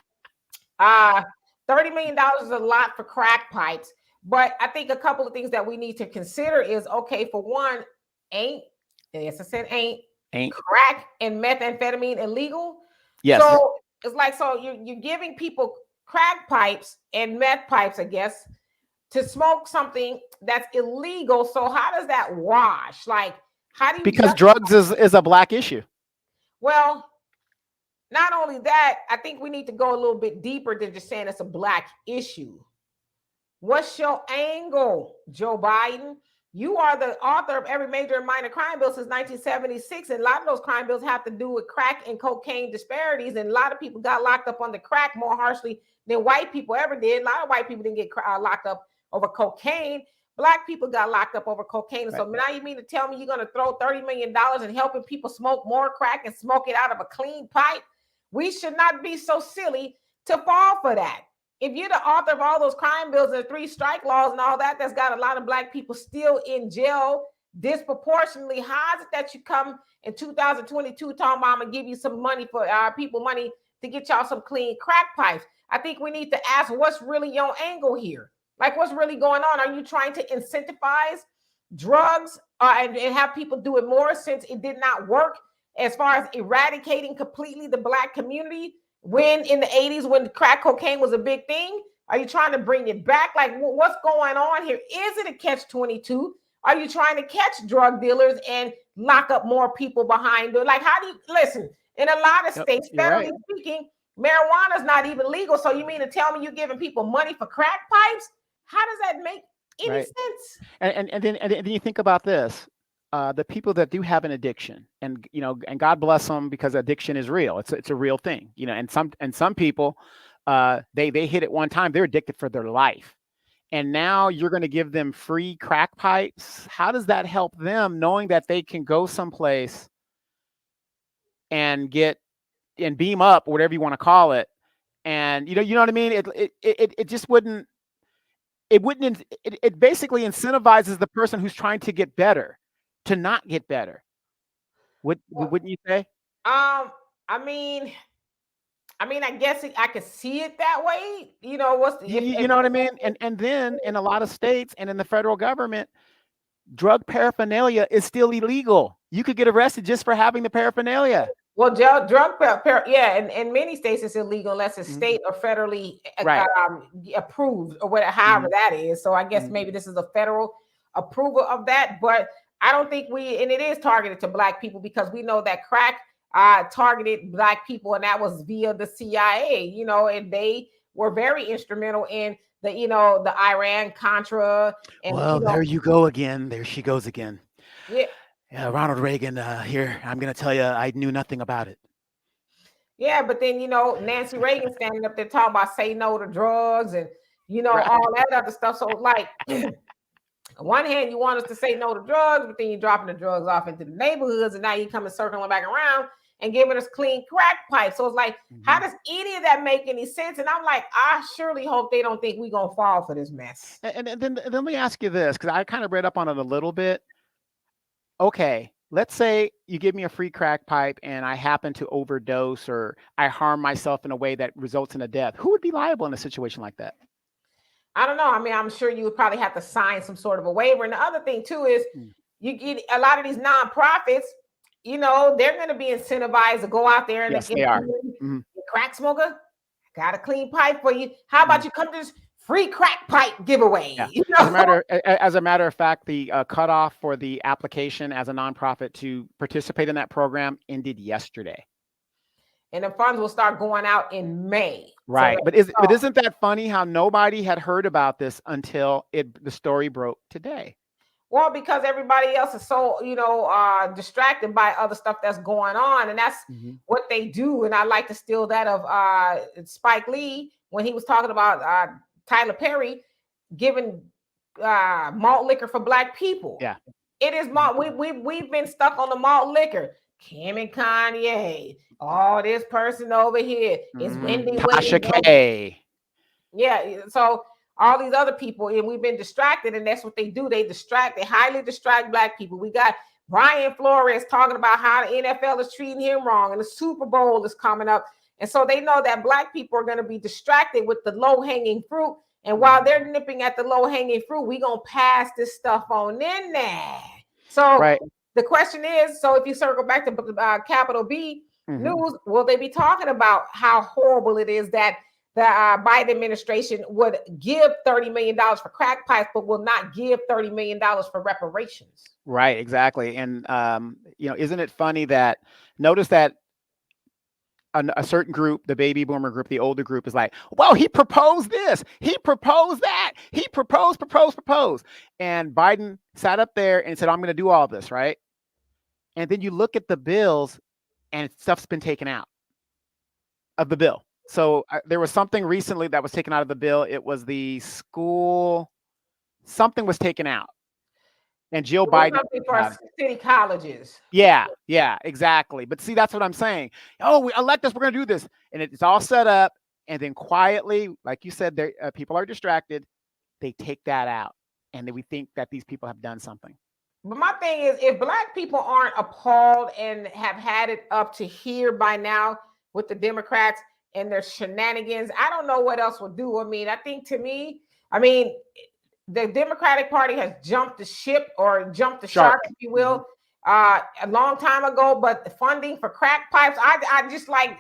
$30 million is a lot for crack pipes. But I think a couple of things that we need to consider is, okay, for one, ain't crack and methamphetamine illegal? Yes. So it's like, so you're giving people crack pipes and meth pipes, I guess, to smoke something that's illegal. So how does that wash? Like, how do you? Because drugs is a Black issue. Well, not only that, I think we need to go a little bit deeper than just saying it's a Black issue. What's your angle, Joe Biden? You are the author of every major and minor crime bill since 1976. And a lot of those crime bills have to do with crack and cocaine disparities. And a lot of people got locked up on the crack more harshly than white people ever did. A lot of white people didn't get locked up over cocaine. Black people got locked up over cocaine. Right. So now you mean to tell me you're going to throw $30 million in helping people smoke more crack and smoke it out of a clean pipe? We should not be so silly to fall for that. If you're the author of all those crime bills and the 3 strike laws and all that, that's got a lot of Black people still in jail disproportionately. How is it that you come in 2022 talking about I'm going to give you some money for people money to get y'all some clean crack pipes? I think we need to ask what's really your angle here. Like, what's really going on? Are you trying to incentivize drugs and have people do it more, since it did not work as far as eradicating completely the Black community? When in the 80s, when crack cocaine was a big thing? Are you trying to bring it back? Like, what's going on here? Is it a catch-22? Are you trying to catch drug dealers and lock up more people behind it? Like, how do you listen? In a lot of states, federally speaking, marijuana is not even legal. So you mean to tell me you're giving people money for crack pipes? How does that make any sense? And then you think about this. the people that do have an addiction, and and God bless them, because addiction is real. It's a real thing, and some people, they hit it one time, they're addicted for their life. And now you're going to give them free crack pipes. How does that help them, knowing that they can go someplace and beam up, or whatever you want to call it? And you know what I mean? It just wouldn't. It basically incentivizes the person who's trying to get better to not get better. Wouldn't you say? I mean, I guess I could see it that way. What's the, You know what I mean? And then in a lot of states and in the federal government, drug paraphernalia is still illegal. You could get arrested just for having the paraphernalia. Well, yeah, in many states it's illegal unless it's state or federally approved, or whatever, however that is. So I guess maybe this is a federal approval of that, but I don't think and it is targeted to Black people, because we know that crack targeted Black people, and that was via the CIA, and they were very instrumental in the Iran Contra. And well, there you go again. There she goes again. Yeah. Ronald Reagan here. I'm going to tell you, I knew nothing about it. Yeah, but then, Nancy Reagan standing up there talking about say no to drugs and, all that other stuff. So like, on one hand, you want us to say no to drugs, but then you're dropping the drugs off into the neighborhoods, and now you come and circling back around and giving us clean crack pipes. So it's like, how does any of that make any sense? And I'm like, I surely hope they don't think we're going to fall for this mess. And then let me ask you this, because I kind of read up on it a little bit. Okay, let's say you give me a free crack pipe and I happen to overdose, or I harm myself in a way that results in a death. Who would be liable in a situation like that? I don't know. I mean, I'm sure you would probably have to sign some sort of a waiver. And the other thing too is you get a lot of these nonprofits, they're going to be incentivized to go out there and yes, they are. Crack smoker, got a clean pipe for you. How about you come to this free crack pipe giveaway? Yeah. As a matter of fact, the cutoff for the application as a nonprofit to participate in that program ended yesterday. And the funds will start going out in May. Right. But isn't that funny how nobody had heard about this until the story broke today? Well, because everybody else is so, distracted by other stuff that's going on. And that's what they do. And I like to steal that of Spike Lee when he was talking about Tyler Perry giving malt liquor for Black people. Yeah. It is malt. We've been stuck on the malt liquor. Kim and Kanye. Oh, this person over here is Wendy. Tasha K. Yeah. So all these other people, and we've been distracted, and that's what they do. They highly distract Black people. We got Brian Flores talking about how the NFL is treating him wrong, and the Super Bowl is coming up. And so they know that Black people are going to be distracted with the low-hanging fruit. And while they're nipping at the low-hanging fruit, we're going to pass this stuff on in there. So the question is, so if you circle back to capital B news, will they be talking about how horrible it is that the Biden administration would give $30 million for crack pipes, but will not give $30 million for reparations? Right, exactly. And, isn't it funny that, notice that a certain group, the baby boomer group, the older group, is like, well, he proposed this, he proposed that, he proposed. And Biden sat up there and said, I'm going to do all this, right? And then you look at the bills and stuff's been taken out of the bill. So there was something recently that was taken out of the bill. It was the school, something was taken out. And Jill Biden. Something for city colleges. Yeah, exactly. But see, that's what I'm saying. Oh, we elect us, we're going to do this. And it's all set up. And then quietly, like you said, people are distracted. They take that out. And then we think that these people have done something. But my thing is, if Black people aren't appalled and have had it up to here by now with the Democrats and their shenanigans, I don't know what else will do. I mean, I think the Democratic Party has jumped the ship, or jumped the shark, if you will, a long time ago. But the funding for crack pipes, I just like,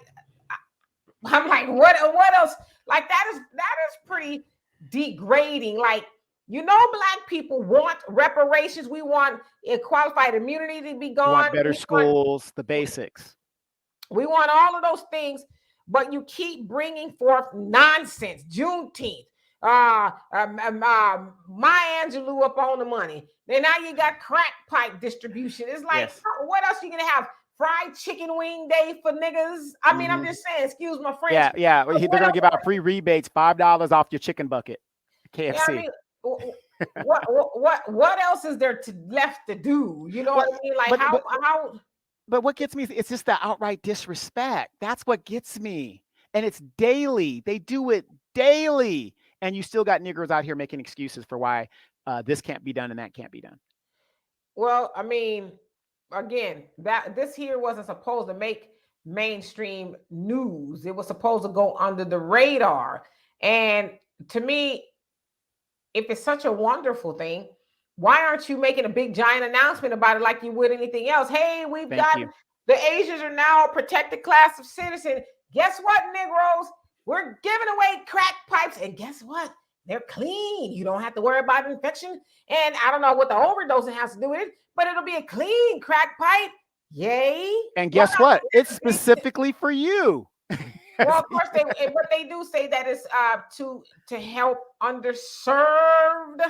I'm like, what else? Like that is pretty degrading. Like, Black people want reparations. We want qualified immunity to be gone. We want better schools, the basics. We want all of those things, but you keep bringing forth nonsense. Juneteenth, Maya Angelou up on the money. Then now you got crack pipe distribution. It's like, Yes. what else you gonna have? Fried chicken wing day for niggas. I mean, I'm just saying, excuse my French. Yeah. They're going to give out free rebates, $5 off your chicken bucket. KFC. Yeah, I mean, what else is there left to do? You know Well, what I mean? Like how But what gets me, it's just the outright disrespect. That's what gets me. And it's daily. They do it daily. And you still got niggers out here making excuses for why this can't be done and that can't be done. Well, I mean, again, that this here wasn't supposed to make mainstream news. It was supposed to go under the radar. And to me, if it's such a wonderful thing, why aren't you making a big giant announcement about it like you would anything else? Hey, the Asians are now a protected class of citizen. Guess what, Negroes? We're giving away crack pipes, and guess what? They're clean. You don't have to worry about infection. And I don't know what the overdosing has to do with it, but it'll be a clean crack pipe. Yay. And guess what? It's specifically for you. Well, of course, but they do say that it's to help underserved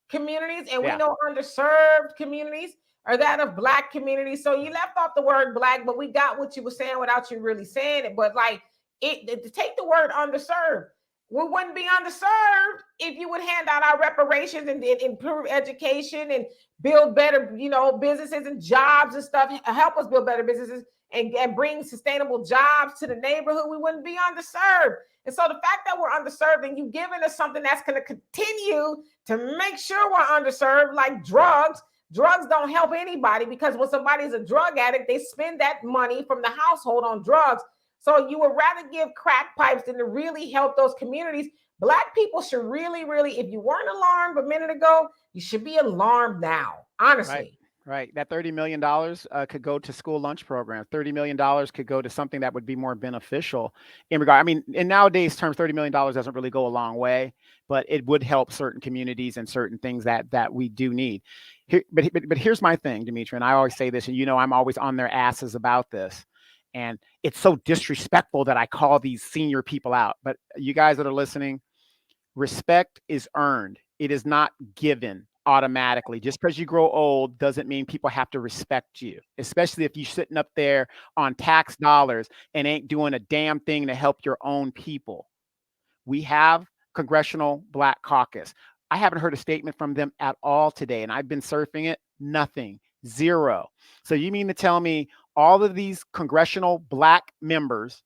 communities, and we know underserved communities are that of Black communities. So you left off the word Black, but we got what you were saying without you really saying it. But like to take the word underserved, we wouldn't be underserved if you would hand out our reparations and improve education and build better, businesses and jobs and stuff. Help us build better businesses and bring sustainable jobs to the neighborhood. We wouldn't be underserved. And so the fact that we're underserved and you giving us something that's going to continue to make sure we're underserved, like drugs don't help anybody, because when somebody's a drug addict, they spend that money from the household on drugs. So you would rather give crack pipes than to really help those communities. Black people should really, really, if you weren't alarmed a minute ago, you should be alarmed now, honestly. Right. That $30 million could go to school lunch programs. $30 million could go to something that would be more beneficial in regard. I mean, in nowadays terms, $30 million doesn't really go a long way, but it would help certain communities and certain things that we do need. But here's my thing, Dimitri, and I always say this, and I'm always on their asses about this. And it's so disrespectful that I call these senior people out. But you guys that are listening, respect is earned. It is not given automatically. Just because you grow old doesn't mean people have to respect you, especially if you're sitting up there on tax dollars and ain't doing a damn thing to help your own people. We have Congressional Black Caucus. I haven't heard a statement from them at all today, and I've been surfing it. Nothing. Zero. So you mean to tell me all of these congressional Black members,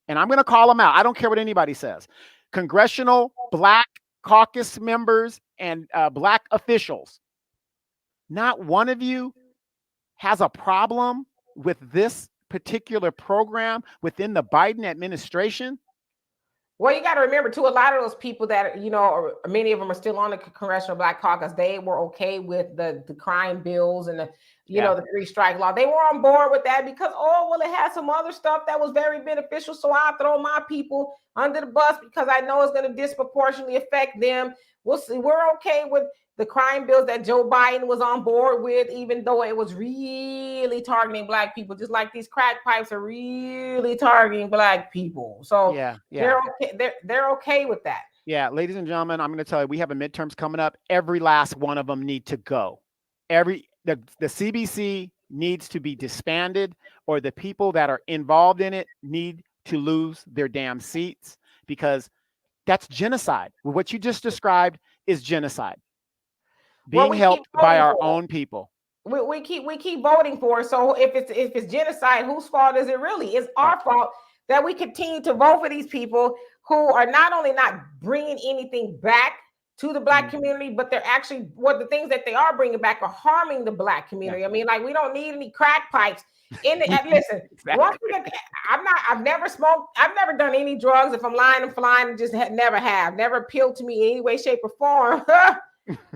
and I'm going to call them out. I don't care what anybody says. Congressional Black Caucus members and Black officials, not one of you has a problem with this particular program within the Biden administration? Well, you got to remember too, a lot of those people that, many of them are still on the Congressional Black Caucus. They were okay with the crime bills and the 3-strike law. They were on board with that because, it had some other stuff that was very beneficial. So I throw my people under the bus because I know it's going to disproportionately affect them. We'll see. We're okay with the crime bills that Joe Biden was on board with, even though it was really targeting Black people, just like these crack pipes are really targeting Black people. So they're okay. They're okay with that. Yeah, ladies and gentlemen, I'm going to tell you, we have a midterms coming up. Every last one of them need to go. The CBC needs to be disbanded, or the people that are involved in it need to lose their damn seats, because that's genocide. What you just described is genocide. Being helped by our own people. We keep voting for it. So if it's genocide, whose fault is it really? It's our fault that we continue to vote for these people who are not only not bringing anything back to the Black community, but they're actually, the things that they are bringing back are harming the Black community. I mean, like, we don't need any crack pipes in the. Listen, I've never smoked. I've never done any drugs. If I'm lying, I'm flying. Just never have. Never appealed to me in any way, shape, or form.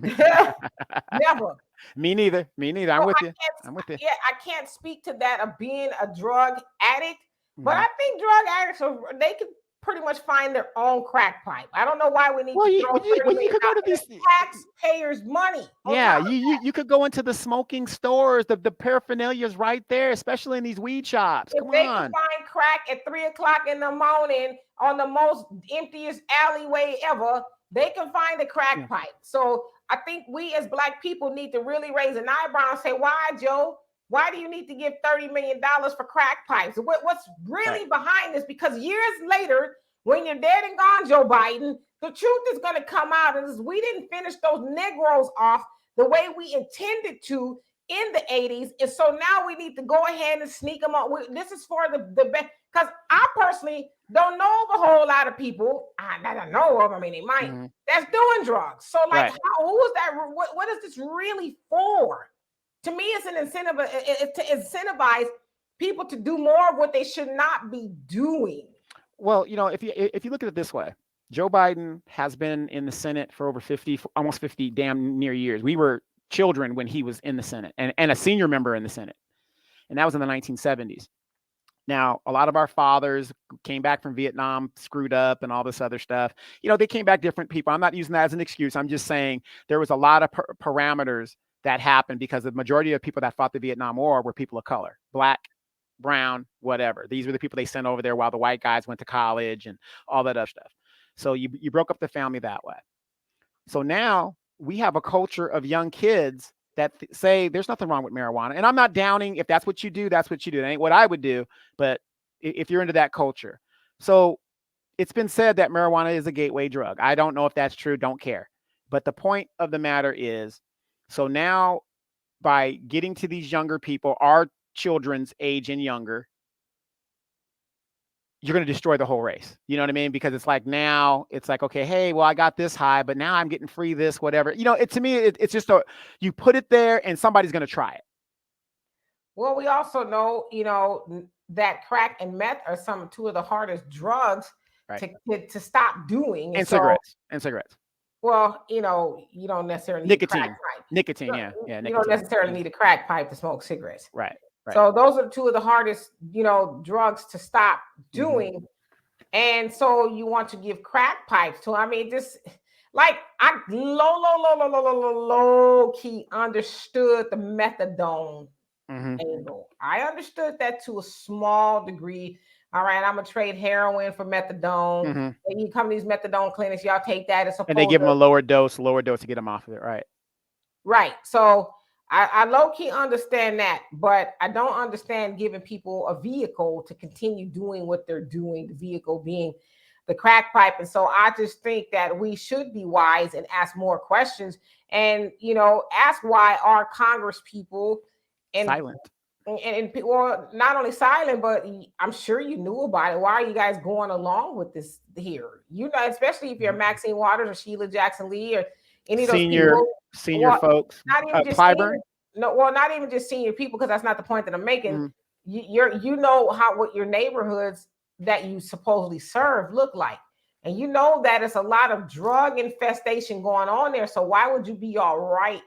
Never. Me neither. I'm with you. Yeah, I can't speak to that of being a drug addict, but I think drug addicts they can pretty much find their own crack pipe. I don't know why we need you could go to these taxpayers' money. Yeah, you could go into the smoking stores. The paraphernalia is right there, especially in these weed shops. If they can find crack at 3:00 in the morning on the most emptiest alleyway ever, they can find a crack pipe. So I think we as Black people need to really raise an eyebrow and say, why, Joe? Why do you need to give $30 million for crack pipes? What's really behind this? Because years later, when you're dead and gone, Joe Biden, the truth is going to come out. And we didn't finish those Negroes off the way we intended to in the 80s. And so now we need to go ahead and sneak them on. This is for the best. Because I personally don't know of a whole lot of people that I know of. I mean, they might, that's doing drugs. So, like, who is that? What is this really for? To me, it's an incentive to incentivize people to do more of what they should not be doing. Well, if you look at it this way, Joe Biden has been in the Senate for over 50, almost 50 damn near years. We were children when he was in the Senate and a senior member in the Senate. And that was in the 1970s. Now, a lot of our fathers came back from Vietnam, screwed up and all this other stuff. They came back different people. I'm not using that as an excuse. I'm just saying there was a lot of parameters that happened because the majority of people that fought the Vietnam War were people of color, Black, brown, whatever. These were the people they sent over there while the white guys went to college and all that other stuff. So you broke up the family that way. So now we have a culture of young kids that say there's nothing wrong with marijuana. And I'm not downing. If that's what you do, that's what you do. It ain't what I would do. But if you're into that culture. So it's been said that marijuana is a gateway drug. I don't know if that's true. Don't care. But the point of the matter is, so now by getting to these younger people, our children's age and younger, you're going to destroy the whole race. You know what I mean? Because it's like now it's like, okay, hey, well, I got this high, but now I'm getting free this, whatever. To me, it's just you put it there and somebody's going to try it. Well, we also know, that crack and meth are two of the hardest drugs to stop doing. And cigarettes. Well, you don't necessarily need nicotine. A crack pipe. Nicotine, yeah. You don't necessarily need a crack pipe to smoke cigarettes. Right. So those are two of the hardest, drugs to stop doing. And so you want to give crack pipes to, I mean, just like I low key understood the methadone angle. I understood that to a small degree. All right, I'm gonna trade heroin for methadone. And you come to these methadone clinics, y'all take that and they give them a lower dose to get them off of it, right? Right. So I low-key understand that, but I don't understand giving people a vehicle to continue doing what they're doing, the vehicle being the crack pipe. And so I just think that we should be wise and ask more questions and, ask why our Congress people silent. And well, not only silent, but I'm sure you knew about it. Why are you guys going along with this here? Especially if you're Maxine Waters or Sheila Jackson Lee or any of those senior folks. Not even just not even just senior people, because that's not the point that I'm making. You know what your neighborhoods that you supposedly serve look like, and you know that it's a lot of drug infestation going on there. So why would you be all right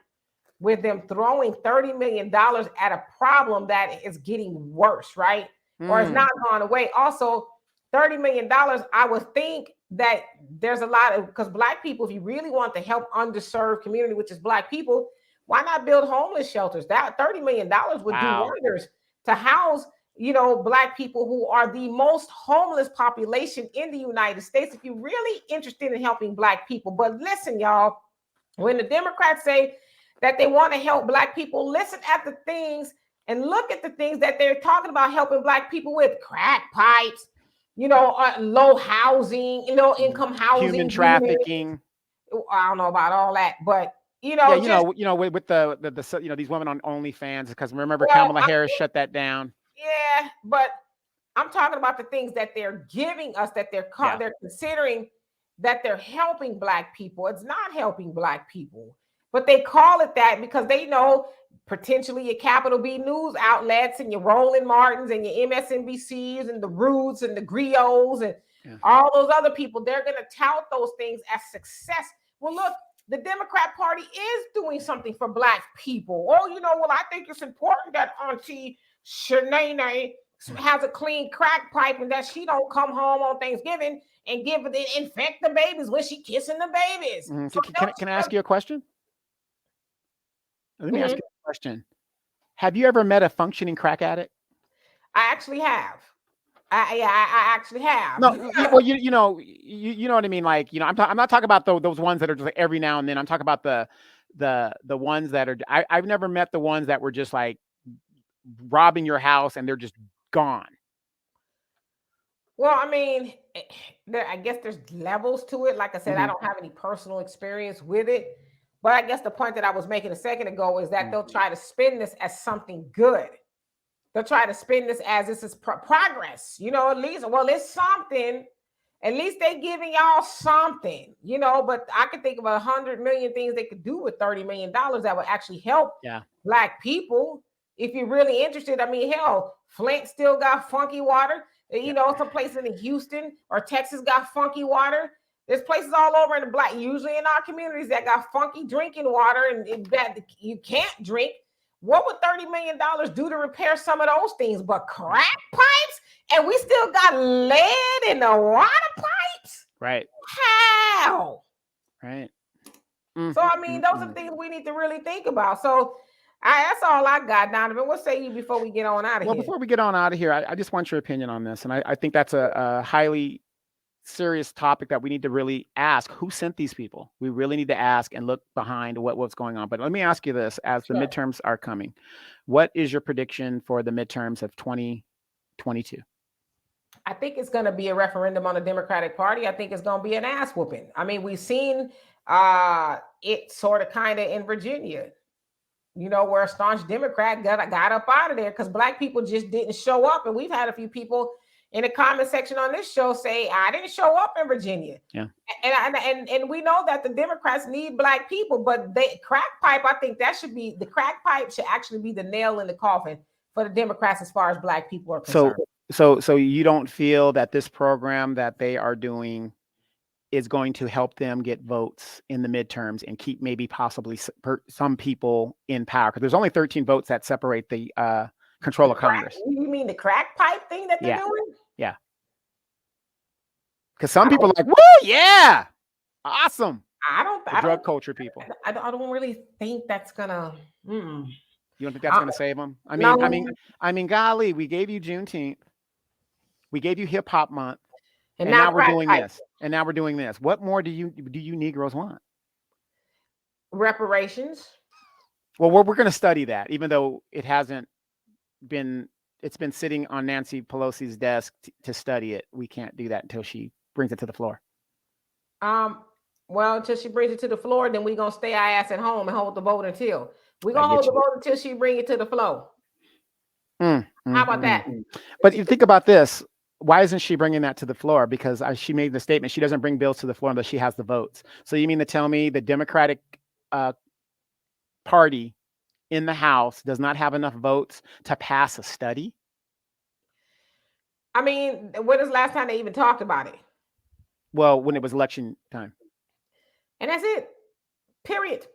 with them throwing $30 million at a problem that is getting worse, right? Or it's not gone away. Also, $30 million, I would think that there's a lot of, because Black people, if you really want to help underserved community, which is Black people, why not build homeless shelters? That $30 million would do wonders to house, Black people who are the most homeless population in the United States, if you're really interested in helping Black people. But listen, y'all, when the Democrats say that they want to help Black people, listen at the things and look at the things that they're talking about helping Black people with: crack pipes, low housing, income housing, human trafficking. I don't know about all that, but with the these women on OnlyFans, because remember Kamala Harris shut that down. Yeah, but I'm talking about the things that they're giving us, that they're considering that they're helping Black people. It's not helping Black people. But they call it that because they know potentially your capital B news outlets and your Roland Martins and your MSNBCs and the Roots and the Griots and all those other people, they're going to tout those things as success. Well, look, the Democrat Party is doing something for Black people. Oh, I think it's important that Auntie Shanae has a clean crack pipe and that she don't come home on Thanksgiving and infect the babies when she kissing the babies. So can I ask you a question? Let me ask you a question. Have you ever met a functioning crack addict? I actually have. I actually have. No, well, you know, you know what I mean. Like, you know, I'm not talking about those ones that are just like every now and then. I'm talking about the ones that are. I've never met the ones that were just like robbing your house and they're just gone. Well, I mean, I guess there's levels to it. Like I said, I Mhm. don't have any personal experience with it. But I guess the point that I was making a second ago is that Mm. they'll try to spin this as something good. They'll try to spin this as this is progress. You know, at least, well, it's something. At least they giving y'all something, you know. But I could think of 100 million things they could do with $30 million that would actually help Yeah. Black people. If you're really interested, I mean, hell, Flint still got funky water. You know, some places in Houston or Texas got funky water. There's places all over in the Black, usually in our communities, that got funky drinking water and that you can't drink. What would $30 million do to repair some of those things? But crack pipes, and we still got lead in the water pipes. Right. How? Right. So I mean, those are things we need to really think about. So that's all I got, Donovan. What say you before we get on out of Well, here? before we get on out of here, I just want your opinion on this, and I think that's a highly serious topic that we need to really ask. Who sent these people? We really need to ask and look behind what's going on. But let me ask you this: as the Sure. midterms are coming, what is your prediction for the midterms of 2022? I think it's going to be a referendum on the Democratic Party. I think it's going to be an ass whooping. I mean, we've seen it sort of kind of in Virginia, you know, where a staunch Democrat got up out of there because Black people just didn't show up. And we've had a few people in the comment section on this show say, I didn't show up in Virginia. Yeah. And we know that the Democrats need Black people, but crack pipe, I think that should be, the crack pipe should actually be the nail in the coffin for the Democrats as far as Black people are concerned. So you don't feel that this program that they are doing is going to help them get votes in the midterms and keep maybe possibly some people in power? Because there's only 13 votes that separate the control of Congress. You mean the crack pipe thing that they're doing? Yeah. Because some people are like, woo, yeah, awesome. The drug culture people. I don't really think that's gonna. You don't think that's gonna save them? I mean, golly, we gave you Juneteenth, we gave you Hip Hop Month, and now we're doing this. And now we're doing this. What more do you Negroes want? Reparations. Well, we're going to study that, even though it hasn't been. It's been sitting on Nancy Pelosi's desk to study it. We can't do that until she brings it to the floor. Well, until she brings it to the floor, then we're gonna stay our ass at home and hold the vote until we're gonna hold the vote until she bring it to the floor. How about that? But you think about this. Why isn't she bringing that to the floor? Because she made the statement she doesn't bring bills to the floor unless she has the votes. So you mean to tell me the Democratic Party in the House does not have enough votes to pass a study? I mean, when is the last time they even talked about it? Well, when it was election time. And that's it. Period.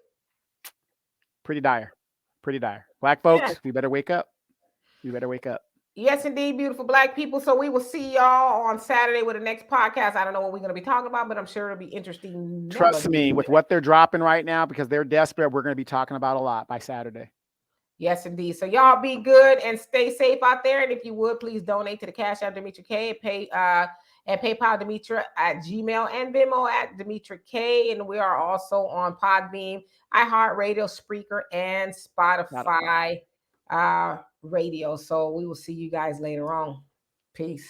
Pretty dire. Pretty dire. Black folks, we better wake up. We better wake up. Yes, indeed, beautiful Black people. So we will see y'all on Saturday with the next podcast. I don't know what we're going to be talking about, but I'm sure it'll be interesting. Trust me, with what they're dropping right now, because they're desperate, we're going to be talking about a lot by Saturday. Yes, indeed. So y'all be good and stay safe out there. And if you would, please donate to the Cash App Demetra K and PayPal Demetra at Gmail and Venmo at Demetra K. And we are also on Podbean, iHeartRadio, Spreaker, and Spotify radio. So we will see you guys later on. Peace.